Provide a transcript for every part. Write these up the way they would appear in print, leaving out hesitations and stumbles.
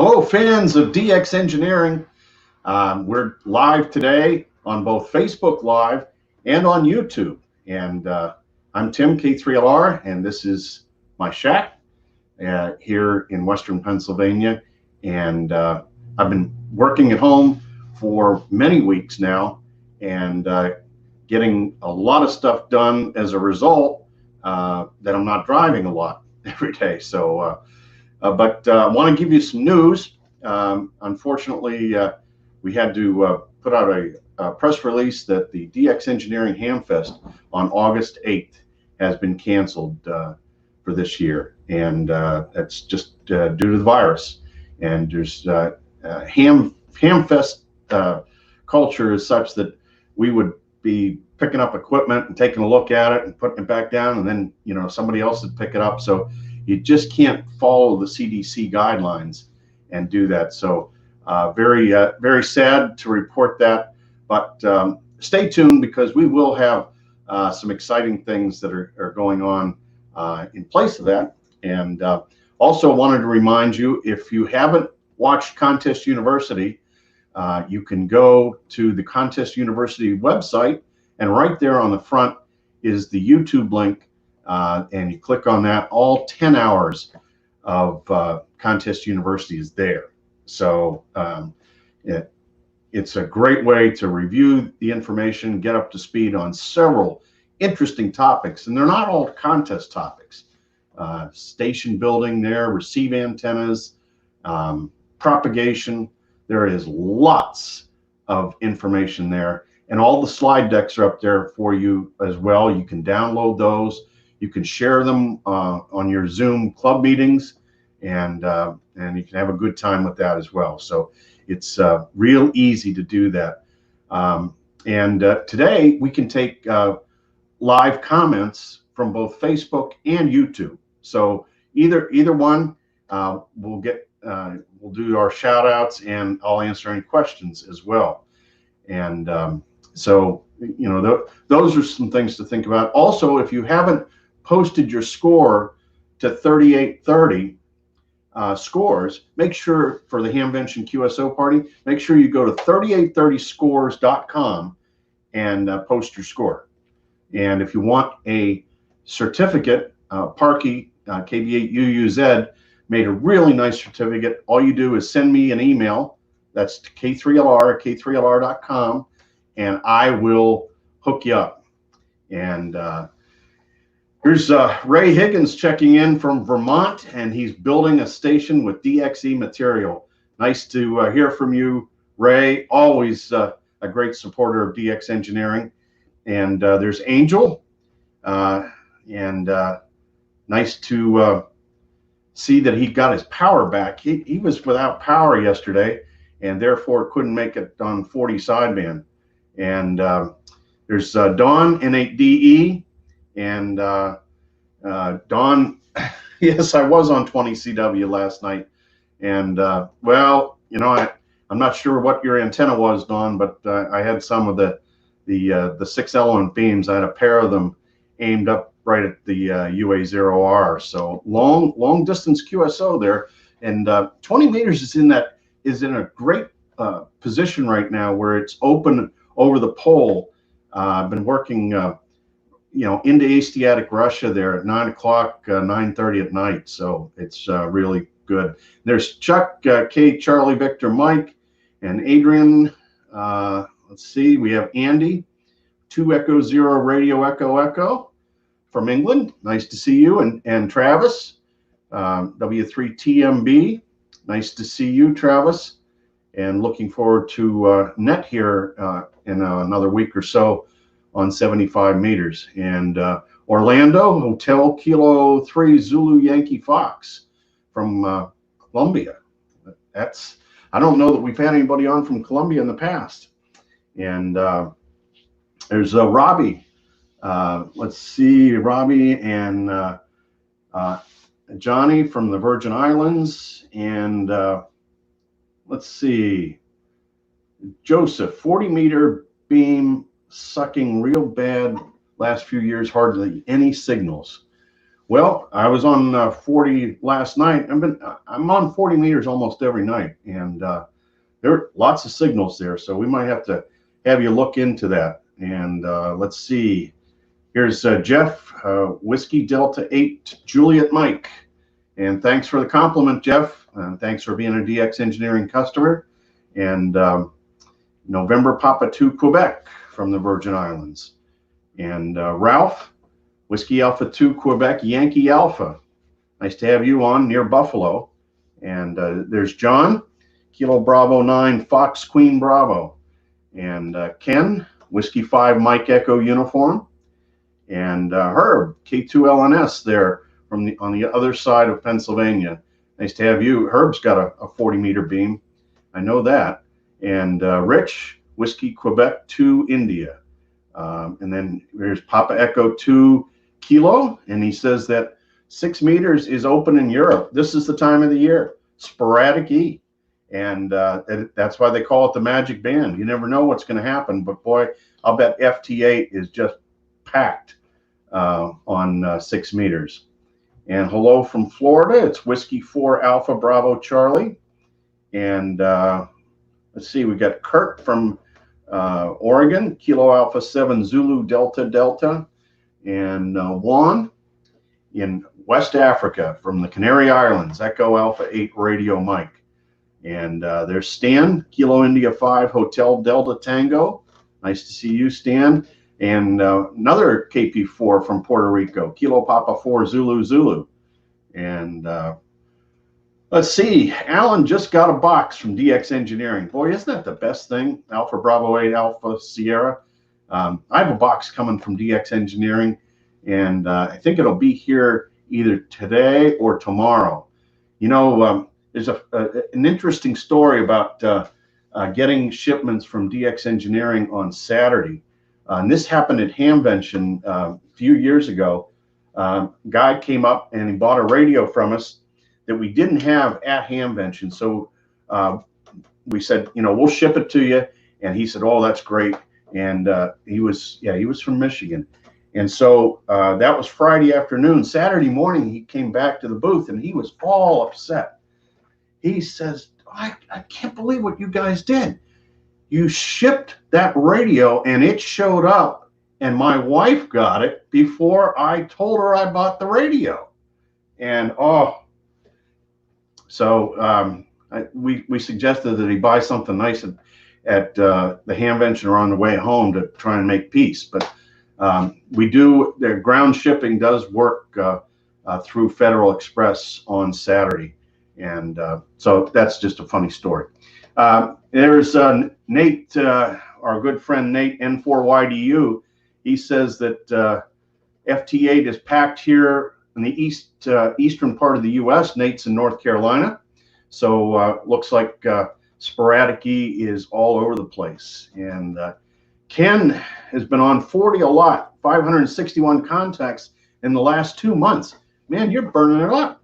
Hello, fans of DX Engineering. We're live today on both Facebook Live and on YouTube. And I'm Tim, K3LR, and this is my shack here in Western Pennsylvania. And I've been working at home for many weeks now and getting a lot of stuff done as a result that I'm not driving a lot every day. So but I want to give you some news. Unfortunately, we had to put out a press release that the DX Engineering Hamfest on August 8th has been canceled for this year. And that's just due to the virus. And there's Hamfest culture is such that we would be picking up equipment and taking a look at it and putting it back down, and then somebody else would pick it up. So you just can't follow the CDC guidelines and do that. So very sad to report that, but stay tuned because we will have some exciting things that are going on in place of that. And also wanted to remind you, if you haven't watched Contest University, you can go to the Contest University website, and right there on the front is the YouTube link. And you click on that, all 10 hours of Contest University is there. So it's a great way to review the information, get up to speed on several interesting topics. And they're not all contest topics. Station building there, receive antennas, propagation. There is lots of information there. And all the slide decks are up there for you as well. You can download those. You can share them on your Zoom club meetings, and you can have a good time with that as well. So it's real easy to do that. Today we can take live comments from both Facebook and YouTube. So either one, we'll do our shout outs, and I'll answer any questions as well. And so those are some things to think about. Also, if you haven't posted your score to 3830 scores, make sure for the Hamvention QSO party, make sure you go to 3830scores.com and post your score. And if you want a certificate, Parky KB8UUZ made a really nice certificate. All you do is send me an email. That's to K3LR at K3LR.com, and I will hook you up. And here's Ray Higgins checking in from Vermont, and he's building a station with DXE material. Nice to hear from you, Ray. Always a great supporter of DX Engineering. And there's Angel, and nice to see that he got his power back. He was without power yesterday, and therefore couldn't make it on 40 sideband. And there's Dawn, N8DE. And Dawn, yes, I was on 20 CW last night. And well, I'm not sure what your antenna was, Dawn, but I had some of the 6 element beams. I had a pair of them aimed up right at the UA0R. So long distance QSO there. And 20 meters is in a great position right now where it's open over the pole. I've been working into Asiatic Russia there at 9 o'clock, 9:30 at night. So it's really good. There's Chuck, K, Charlie, Victor, Mike, and Adrian. Let's see, we have Andy, 2 Echo 0 Radio Echo Echo from England. Nice to see you. And Travis, W3TMB. Nice to see you, Travis. And looking forward to net here in another week or so on 75 meters. And Orlando, Hotel Kilo 3 Zulu Yankee Fox from Colombia. I don't know that we've had anybody on from Colombia in the past. And there's Robbie. Let's see, Robbie and Johnny from the Virgin Islands. And let's see, Joseph, 40-meter beam sucking real bad last few years, hardly any signals. Well, I was on 40 last night. I'm on 40 meters almost every night, and there are lots of signals there, so we might have to have you look into that. And let's see. Here's Jeff, Whiskey Delta 8 Juliet Mike. And thanks for the compliment, Jeff. Thanks for being a DX Engineering customer. And November Papa 2 Quebec from the Virgin Islands. And Ralph, Whiskey Alpha 2 Quebec Yankee Alpha. Nice to have you on near Buffalo. And there's John, Kilo Bravo 9 Fox Queen Bravo. And Ken, Whiskey 5 Mike Echo Uniform. And Herb, K2LNS there from on the other side of Pennsylvania. Nice to have you. Herb's got a 40-meter beam. I know that. And Rich, Whiskey Quebec 2 India. And then there's Papa Echo 2 Kilo. And he says that 6 meters is open in Europe. This is the time of the year. Sporadic E. And that's why they call it the magic band. You never know what's going to happen. But boy, I'll bet FT8 is just packed on 6 meters. And hello from Florida. It's Whiskey 4 Alpha Bravo Charlie. And let's see, we got Kurt from Oregon, Kilo Alpha 7 Zulu Delta Delta. And Juan in West Africa from the Canary Islands, Echo Alpha 8 Radio Mike. And there's Stan, Kilo India 5 Hotel Delta Tango. Nice to see you, Stan. And another KP4 from Puerto Rico, Kilo Papa 4 Zulu Zulu. And let's see, Alan just got a box from DX Engineering. Boy, isn't that the best thing? Alpha Bravo 8 Alpha Sierra. I have a box coming from DX Engineering, and I think it'll be here either today or tomorrow. You know, there's an interesting story about getting shipments from DX Engineering on Saturday. And this happened at Hamvention a few years ago. Guy came up and he bought a radio from us that we didn't have at Hamvention. So we said, you know, we'll ship it to you. And he said, oh, that's great. And he was from Michigan. And so that was Friday afternoon. Saturday morning, he came back to the booth and he was all upset. He says, I can't believe what you guys did. You shipped that radio and it showed up and my wife got it before I told her I bought the radio. And so we suggested that he buy something nice at the Hamvention or on the way home to try and make peace. But their ground shipping does work through Federal Express on Saturday. And so that's just a funny story. There's Nate, our good friend Nate, N4YDU. He says that FT8 is packed here in the eastern part of the U.S. Nate's in North Carolina. So looks like Sporadic E is all over the place. And Ken has been on 40 a lot, 561 contacts in the last 2 months. Man, you're burning it up.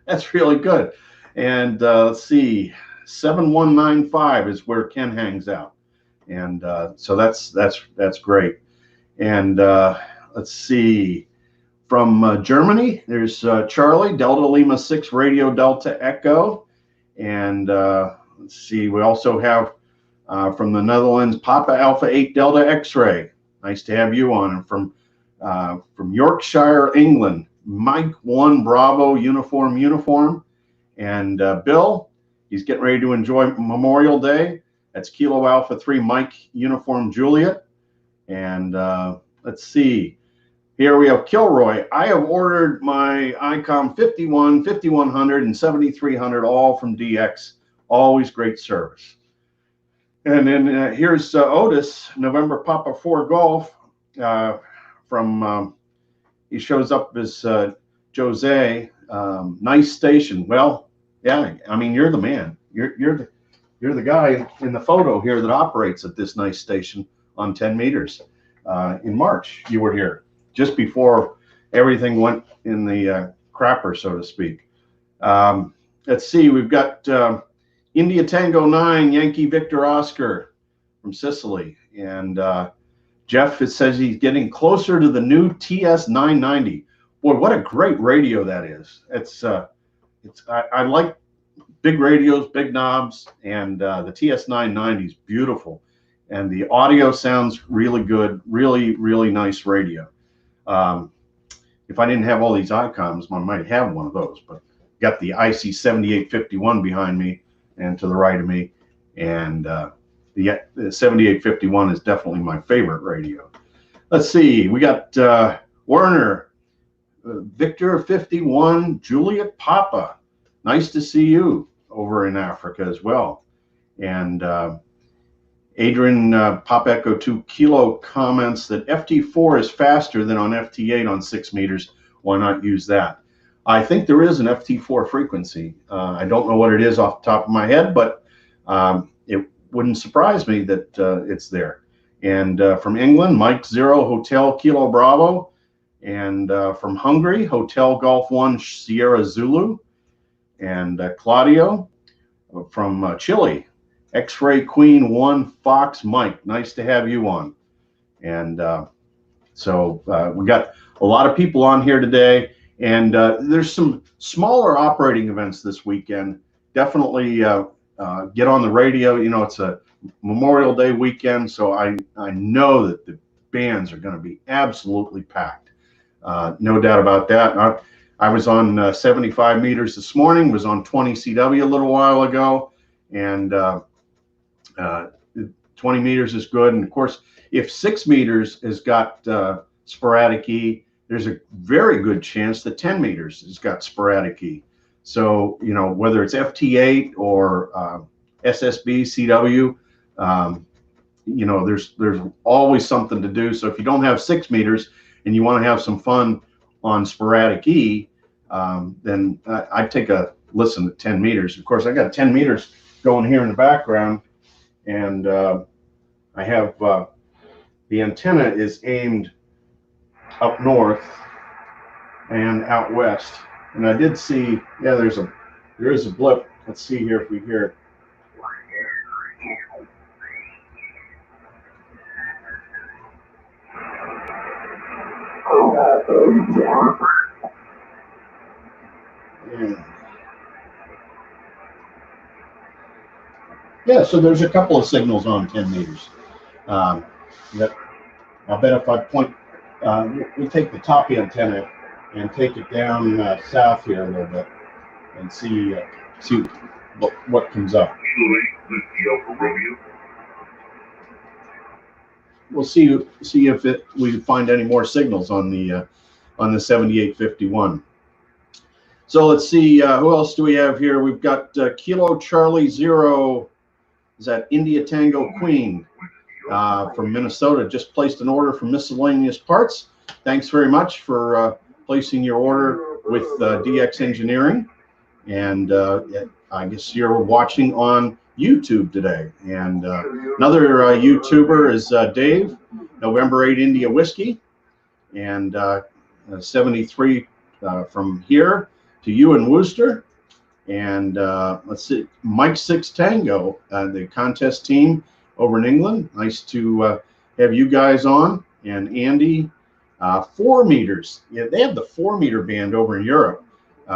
That's really good. And let's see, 7195 is where Ken hangs out. And so that's great. And let's see, from Germany, there's Charlie, Delta Lima 6 Radio Delta Echo. And let's see, we also have from the Netherlands, Papa Alpha 8 Delta X-Ray. Nice to have you on. And from Yorkshire, England, Mike 1 Bravo Uniform. And Bill, he's getting ready to enjoy Memorial Day. That's Kilo Alpha 3 Mike Uniform Juliet. And let's see. Here we have Kilroy. I have ordered my ICOM 51, 5100, and 7300 all from DX. Always great service. And then here's Otis, November Papa 4 Golf from, he shows up as Jose. Nice station. Well, yeah, I mean, you're the man. You're the guy in the photo here that operates at this nice station on 10 meters. In March, you were here just before everything went in the crapper, so to speak. Let's see, we've got India Tango 9, Yankee Victor Oscar from Sicily, and Jeff, it says he's getting closer to the new TS990. Boy, what a great radio that is. I like big radios, big knobs, and the TS990 is beautiful. And the audio sounds really good, really, really nice radio. If I didn't have all these icons, I might have one of those, but got the IC 7851 behind me and to the right of me. And the 7851 is definitely my favorite radio. Let's see, we got Werner, Victor 51, Juliet Papa. Nice to see you over in Africa as well. And Adrian Pop Echo 2 Kilo comments that FT4 is faster than on FT8 on 6 meters. Why not use that? I think there is an FT4 frequency. I don't know what it is off the top of my head, but it wouldn't surprise me that it's there. And from England, Mike 0 Hotel Kilo Bravo. And from Hungary, Hotel Golf 1 Sierra Zulu. And Claudio from Chile, X-Ray Queen 1 Fox Mike. Nice to have you on. And so we got a lot of people on here today. And there's some smaller operating events this weekend. Definitely get on the radio. You know, it's a Memorial Day weekend, so I know that the bands are going to be absolutely packed. No doubt about that. I was on 75 meters this morning, was on 20 CW a little while ago, and 20 meters is good. And of course, if 6 meters has got sporadic E, there's a very good chance that 10 meters has got sporadic E. So, you know, whether it's FT8 or SSB, CW, you know, there's always something to do. So if you don't have 6 meters and you want to have some fun on sporadic E, then I'd take a listen at 10 meters. Of course, I got 10 meters going here in the background, and I have the antenna is aimed up north and out west. And I did see, yeah, there is a blip. Let's see here if we hear it. Yeah, so there's a couple of signals on 10 meters. That I'll bet if I point, we take the top antenna and take it down south here a little bit and see what comes up. We'll see if we find any more signals on the 7851. So let's see, who else do we have here? We've got Kilo Charlie 0, is that India Tango Queen from Minnesota, just placed an order for miscellaneous parts. Thanks very much for placing your order with DX Engineering. And I guess you're watching on YouTube today. And another YouTuber is Dave, November 8 India Whiskey, and 73 from here to you in Worcester. And let's see, Mike 6 Tango, the contest team over in England. Nice to have you guys on. And Andy, 4 meters. Yeah, they have the 4 meter band over in Europe.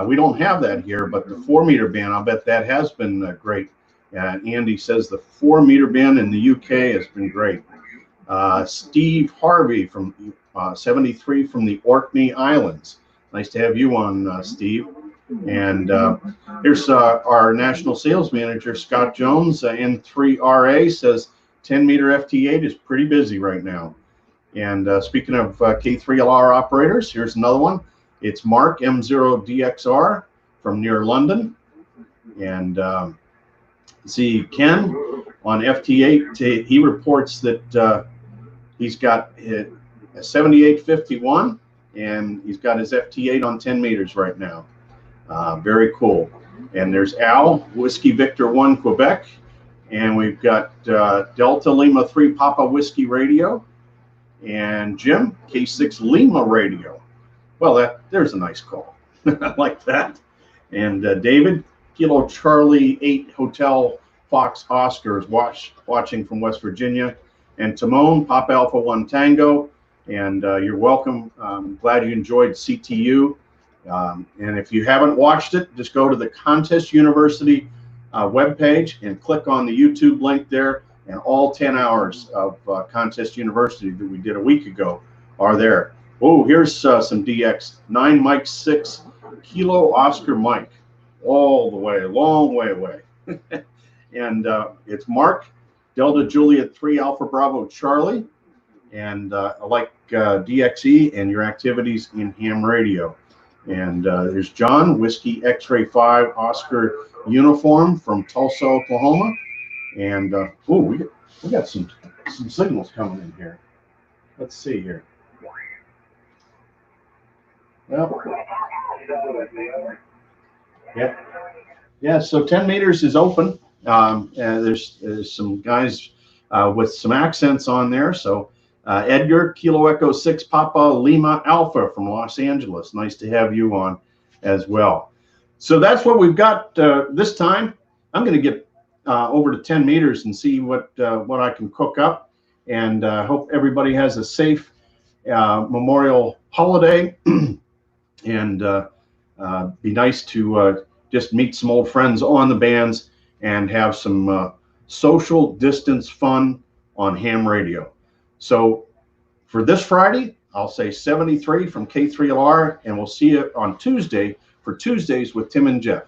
We don't have that here, but the 4 meter band, I'll bet that has been great. Andy says the 4 meter band in the UK has been great. Steve Harvey from 73 from the Orkney Islands. Nice to have you on, Steve. And here's our national sales manager, Scott Jones. N3RA says 10 meter FT8 is pretty busy right now. And speaking of K3LR operators, here's another one. It's Mark M0DXR from near London. And see, Ken on FT8, he reports that he's got a 7851 and he's got his FT8 on 10 meters right now. Very cool. And there's Al, Whiskey Victor 1 Quebec. And we've got Delta Lima 3 Papa Whiskey Radio. And Jim, K6 Lima Radio. Well, there's a nice call. I like that. And David, Kilo Charlie 8 Hotel Fox Oscar is watching from West Virginia. And Timon, Papa Alpha 1 Tango. And you're welcome. Glad you enjoyed CTU. And if you haven't watched it, just go to the Contest University webpage and click on the YouTube link there. And all 10 hours of Contest University that we did a week ago are there. Oh, here's some DX 9 Mike 6 Kilo Oscar Mike, all the way, long way away. And it's Mark, Delta Juliet 3 Alpha Bravo Charlie. And I like DXE and your activities in ham radio. And there's John, Whiskey X-Ray 5 Oscar Uniform from Tulsa, Oklahoma. And oh, we got some signals coming in here. Let's see here. Well, yeah. So 10 meters is open. And there's some guys with some accents on there. So Edgar, Kilo Echo 6 Papa Lima Alpha from Los Angeles. Nice to have you on as well. So that's what we've got this time. I'm going to get over to 10 meters and see what I can cook up. And hope everybody has a safe Memorial holiday. And be nice to just meet some old friends on the bands and have some social distance fun on ham radio. So for this Friday, I'll say 73 from K3LR, and we'll see you on Tuesday for Tuesdays with Tim and Jeff.